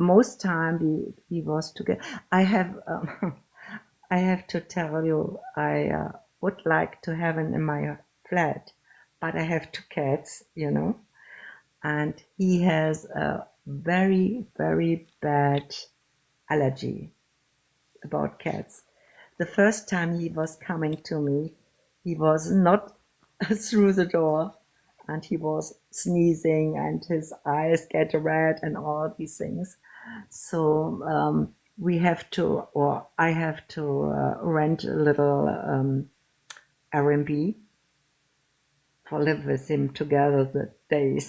most time we was together. I have I have to tell you, I would like to have him in my flat, but I have two cats, and he has a very, very bad allergy about cats. The first time he was coming to me, he was not through the door, and he was sneezing and his eyes get red and all these things. So we have to, or I have to rent a little Airbnb for live with him together the days.